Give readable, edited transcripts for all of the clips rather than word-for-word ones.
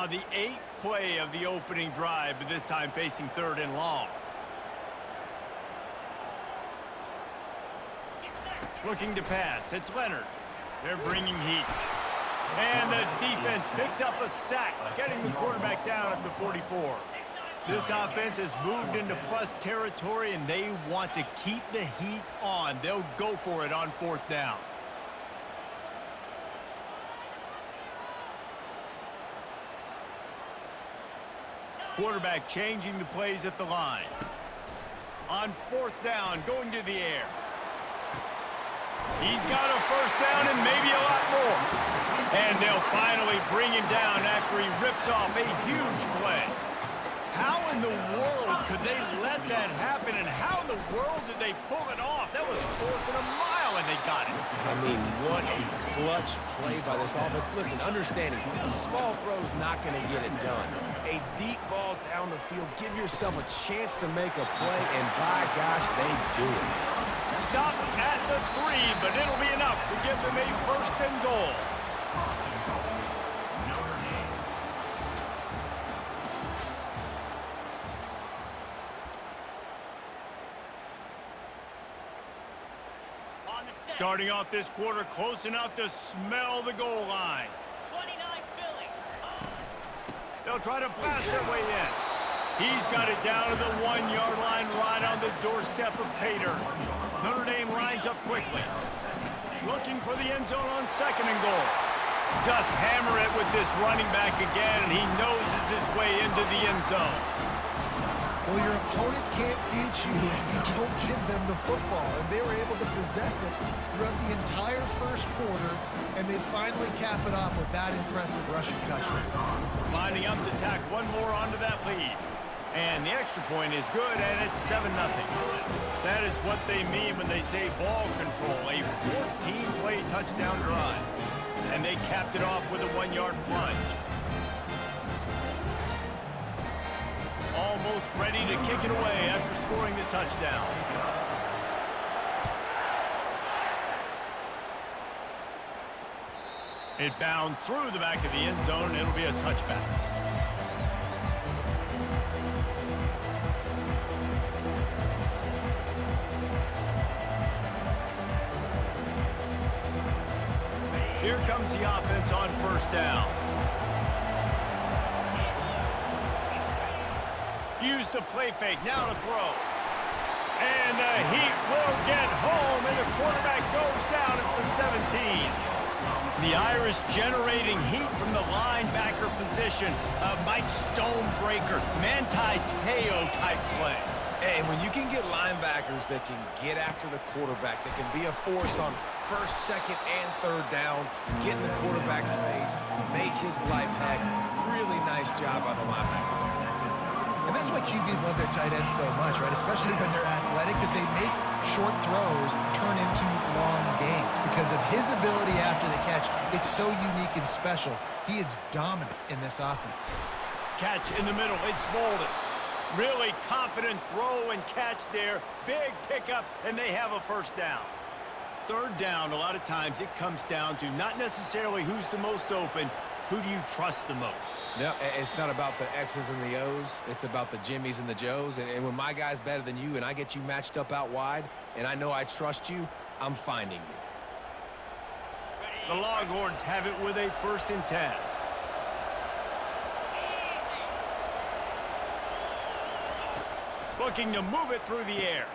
Now the 8th play of the opening drive, but this time facing 3rd and long. Looking to pass. It's Leonard. They're bringing heat. And the defense picks up a sack, getting the quarterback down at the 44. This offense has moved into plus territory, and they want to keep the heat on. They'll go for it on 4th down. Quarterback changing the plays at the line. On 4th down, going to the air. He's got a 1st down and maybe a lot more. And they'll finally bring him down after he rips off a huge play. How in the world could they let that happen, and how in the world did they pull it off? That was 4th and a mile, and they got it. I mean, what a clutch play by this offense. Listen, understanding, a small throw's not going to get it done. A deep ball down the field, give yourself a chance to make a play, and by gosh, they do it. Stop at the 3, but it'll be enough to give them a 1st and goal. Starting off this quarter close enough to smell the goal line. 29 Philly. They'll try to blast their way in. He's got it down to the 1-yard line right on the doorstep of Pater. Notre Dame lines up quickly. Looking for the end zone on 2nd and goal. Just hammer it with this running back again, and he noses his way into the end zone. Well, your opponent can't beat you if you don't give them the football, and they were able to possess it throughout the entire 1st quarter, and they finally cap it off with that impressive rushing touchdown. Lining up to tack one more onto that lead. And the extra point is good, and it's 7-0. That is what they mean when they say ball control, a 14-play touchdown drive. And they capped it off with a 1-yard plunge. Almost ready to kick it away after scoring the touchdown. It bounds through the back of the end zone, and it'll be a touchback. Here comes the offense on 1st down. Use the play fake, now to throw. And the heat will get home, and the quarterback goes down at the 17. The Irish generating heat from the linebacker position. A Mike Stonebreaker, Manti Te'o type play. And when you can get linebackers that can get after the quarterback, that can be a force on 1st, 2nd, and 3rd down, get in the quarterback's face, make his life heck, really nice job by the linebacker there. And that's why QBs love their tight ends so much, right? Especially when they're athletic, because they make short throws turn into long gains. Because of his ability after the catch, it's so unique and special. He is dominant in this offense. Catch in the middle, it's Bolden. Really confident throw and catch there. Big pickup, and they have a 1st down. 3rd down, a lot of times it comes down to not necessarily who's the most open, who do you trust the most? No, it's not about the X's and the O's. It's about the Jimmies and the Joes. And when my guy's better than you and I get you matched up out wide and I know I trust you, I'm finding you. The Longhorns have it with a 1st and 10. Looking to move it through the air.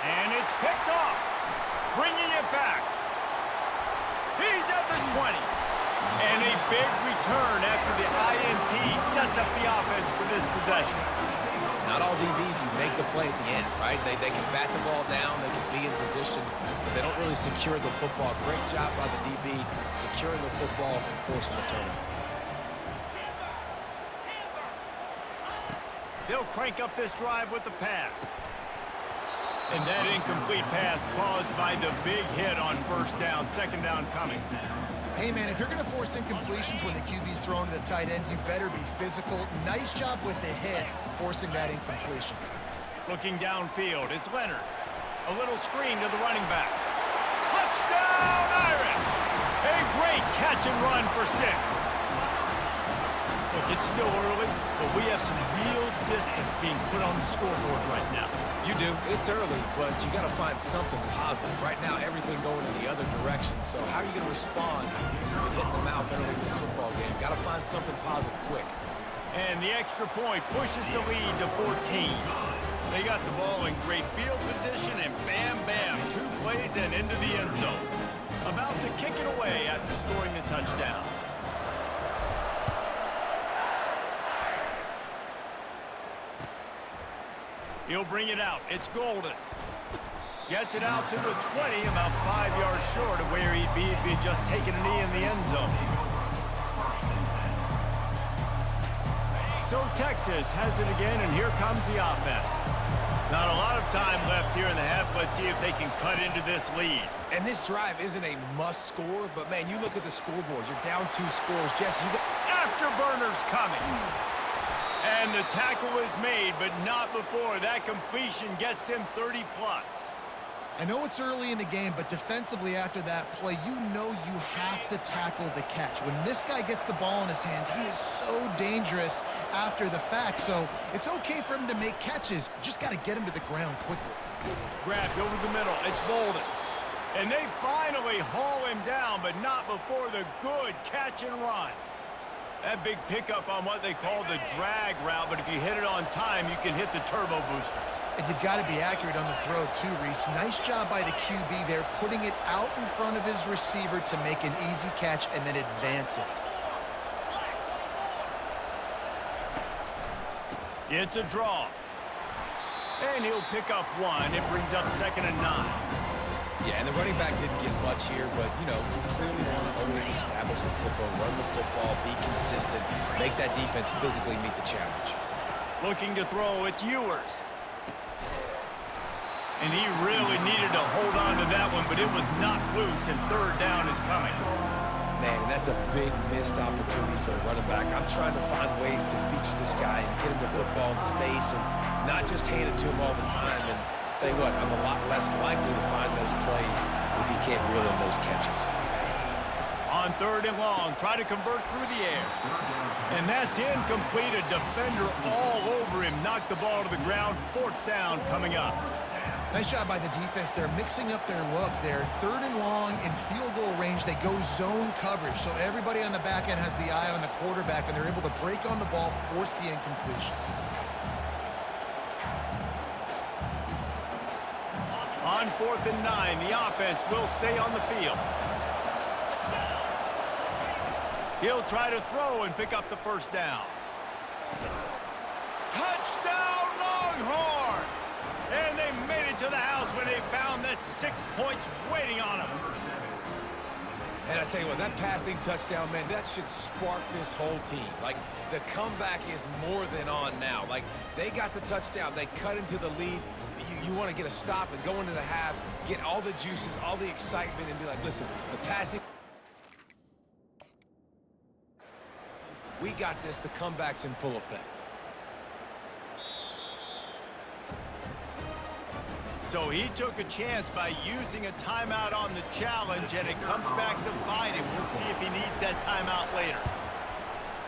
And it's picked off. Bringing it back. He's at the 20. And a big return after the INT sets up the offense for this possession. Not all DBs make the play at the end, right? They can bat the ball down, they can be in position, but they don't really secure the football. Great job by the DB securing the football and forcing the turnover. They'll crank up this drive with the pass. And that incomplete pass caused by the big hit on 1st down, 2nd down coming. Hey, man, if you're going to force incompletions when the QB's thrown to the tight end, you better be physical. Nice job with the hit, forcing that incompletion. Looking downfield, it's Leonard. A little screen to the running back. Touchdown, Irish! A great catch and run for 6. Look, it's still early, but we have some real distance being put on the scoreboard right now. You do. It's early, but you got to find something positive. Right now, everything going in the other direction. So how are you going to respond when you've been hitting the mouth early in this football game? Got to find something positive quick. And the extra point pushes the lead to 14. They got the ball in great field position, and bam, bam, 2 plays and into the end zone. About to kick it away after scoring the touchdown. He'll bring it out. It's Golden. Gets it out to the 20, about 5 yards short of where he'd be if he had just taken a knee in the end zone. So Texas has it again, and here comes the offense. Not a lot of time left here in the half. Let's see if they can cut into this lead. And this drive isn't a must score, but man, you look at the scoreboard. You're down 2 scores. Jesse, you got Afterburners coming. And the tackle is made, but not before that completion gets them 30+. I know it's early in the game, but defensively after that play, you know you have to tackle the catch. When this guy gets the ball in his hands, he is so dangerous after the fact. So it's okay for him to make catches. You just got to get him to the ground quickly. Grabbed over the middle. It's Bolden. And they finally haul him down, but not before the good catch and run. That big pickup on what they call the drag route, but if you hit it on time, you can hit the turbo boosters. And you've got to be accurate on the throw too, Reese. Nice job by the QB there, putting it out in front of his receiver to make an easy catch and then advance it. It's a draw. And he'll pick up 1. It brings up 2nd and 9. Yeah, and the running back didn't get much here, but, you know, you clearly want to always establish the tempo, run the football, be consistent, make that defense physically meet the challenge. Looking to throw, it's Ewers. And he really needed to hold on to that one, but it was not loose, and 3rd down is coming. Man, and that's a big missed opportunity for a running back. I'm trying to find ways to feature this guy and get him the football in space and not just hand it to him all the time. And tell you what, I'm a lot less likely to find those plays if he can't reel in those catches. On 3rd and long, try to convert through the air. And that's incomplete. A defender all over him. Knocked the ball to the ground. 4th down coming up. Nice job by the defense. They're mixing up their look. They're 3rd and long in field goal range. They go zone coverage. So everybody on the back end has the eye on the quarterback, and they're able to break on the ball, force the incompletion. On 4th and 9, the offense will stay on the field. He'll try to throw and pick up the 1st down. Touchdown, Longhorns! And they made it to the house when they found that 6 points waiting on them. And I tell you what, that passing touchdown, man, that should spark this whole team. Like, the comeback is more than on now. Like, they got the touchdown. They cut into the lead. You want to get a stop and go into the half, get all the juices, all the excitement, and be like, listen, the passing... We got this. The comeback's in full effect. So he took a chance by using a timeout on the challenge, and it comes back to bite him. We'll see if he needs that timeout later.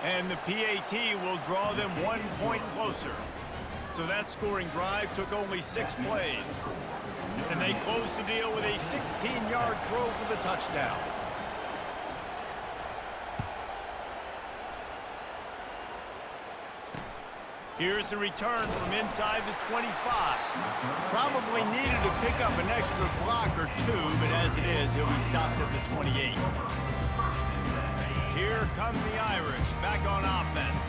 And the PAT will draw them 1 point closer. So that scoring drive took only 6 plays. And they closed the deal with a 16-yard throw for the touchdown. Here's the return from inside the 25. Probably needed to pick up an extra block or 2, but as it is, he'll be stopped at the 28. Here come the Irish, back on offense.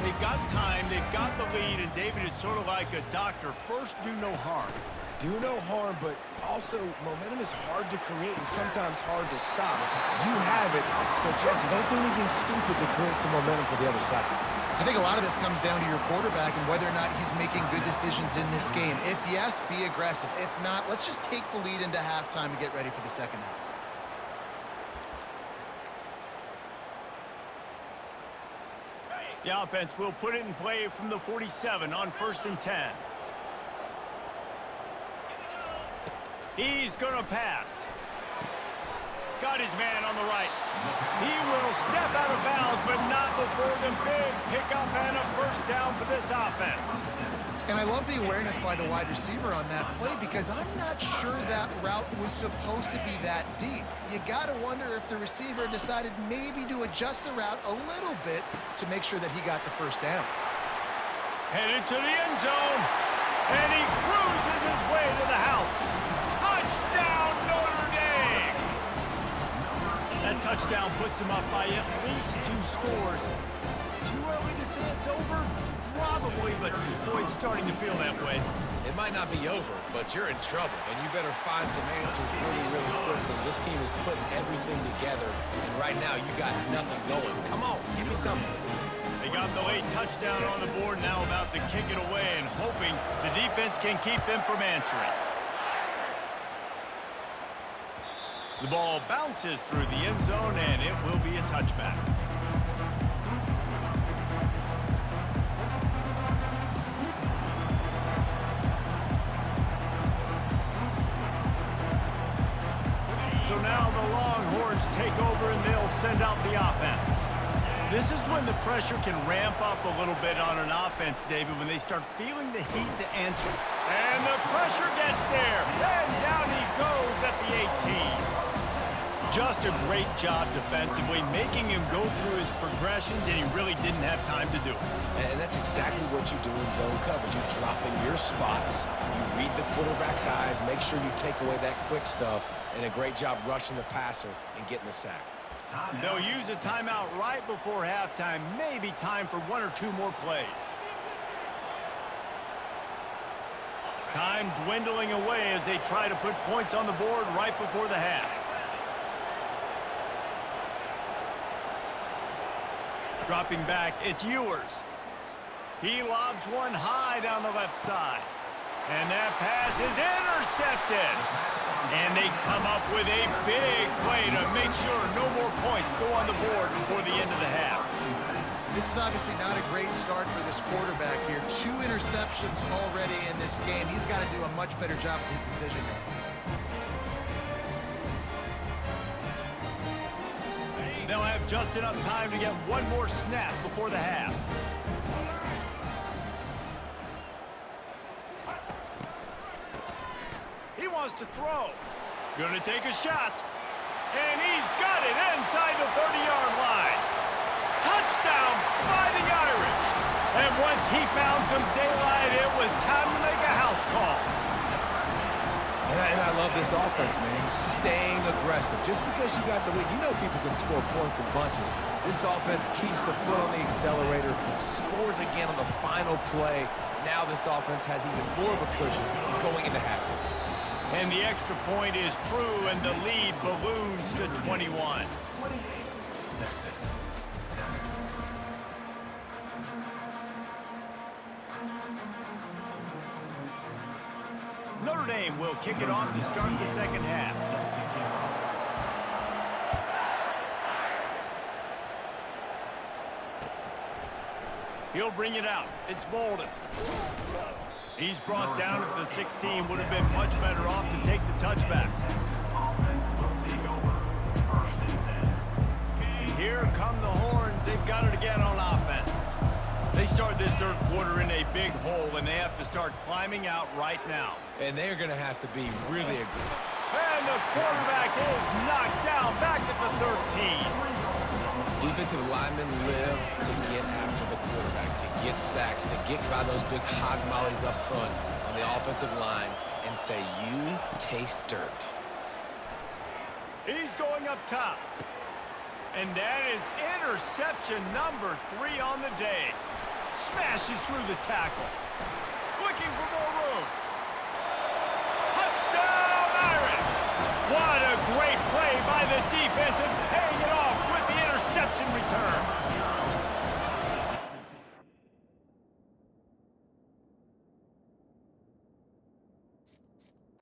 They've got time, they've got the lead, and David is sort of like a doctor. First, do no harm. Do no harm, but also momentum is hard to create and sometimes hard to stop. You have it, so Jesse, don't do anything stupid to create some momentum for the other side. I think a lot of this comes down to your quarterback and whether or not he's making good decisions in this game. If yes, be aggressive. If not, let's just take the lead into halftime and get ready for the second half. The offense will put it in play from the 47 on 1st and 10. He's going to pass. Got his man on the right. He will step out of bounds, but not before the big pickup and a first down for this offense. And I love the awareness by the wide receiver on that play because I'm not sure that route was supposed to be that deep. You got to wonder if the receiver decided maybe to adjust the route a little bit to make sure that he got the first down. Headed to the end zone, and he cruises his way to the house. Touchdown, Notre Dame! That touchdown puts them up by at least 2 scores. Too early to say it's over? Probably, but boy, it's starting to feel that way. It might not be over, but you're in trouble, and you better find some answers really, really quickly. This team is putting everything together, and right now you got nothing going. Come on, give me something. They got the late touchdown on the board, now about to kick it away and hoping the defense can keep them from answering. The ball bounces through the end zone, and it will be a touchback. So now the Longhorns take over and they'll send out the offense. This is when the pressure can ramp up a little bit on an offense, David, when they start feeling the heat to answer. And the pressure gets there. And down he goes at the 18. Just a great job defensively, making him go through his progressions, and he really didn't have time to do it. And that's exactly what you do in zone coverage. You drop in your spots, you read the quarterback's eyes, make sure you take away that quick stuff, and a great job rushing the passer and getting the sack. They'll use a timeout right before halftime, maybe time for 1 or 2 more plays. Time dwindling away as they try to put points on the board right before the half. Dropping back, it's Ewers. He lobs one high down the left side. And that pass is intercepted. And they come up with a big play to make sure no more points go on the board before the end of the half. This is obviously not a great start for this quarterback here. 2 interceptions already in this game. He's got to do a much better job with his decision-making. They'll have just enough time to get 1 more snap before the half. He wants to throw. Gonna take a shot. And he's got it inside the 30-yard line. Touchdown, Fighting Irish. And once he found some daylight, it was time to make a house call. And I love this offense, man. Staying aggressive. Just because you got the lead, you know people can score points in bunches. This offense keeps the foot on the accelerator, scores again on the final play. Now this offense has even more of a cushion going into halftime. And the extra point is true, and the lead balloons to 21. Notre Dame will kick it off to start the second half. He'll bring it out. It's Bolden. He's brought down at the 16. Would have been much better off to take the touchback. And here come the Horns. They've got it again on offense. They start this third quarter in a big hole, and they have to start climbing out right now. And they're going to have to be really aggressive. And the quarterback is knocked down back at the 13. Defensive linemen live to get after the quarterback, to get sacks, to get by those big hog mollies up front on the offensive line and say, you taste dirt. He's going up top. And that is interception number 3 on the day. Smashes through the tackle. Looking for more room. Touchdown, Irish! What a great play by the defense and paying it off with the interception return.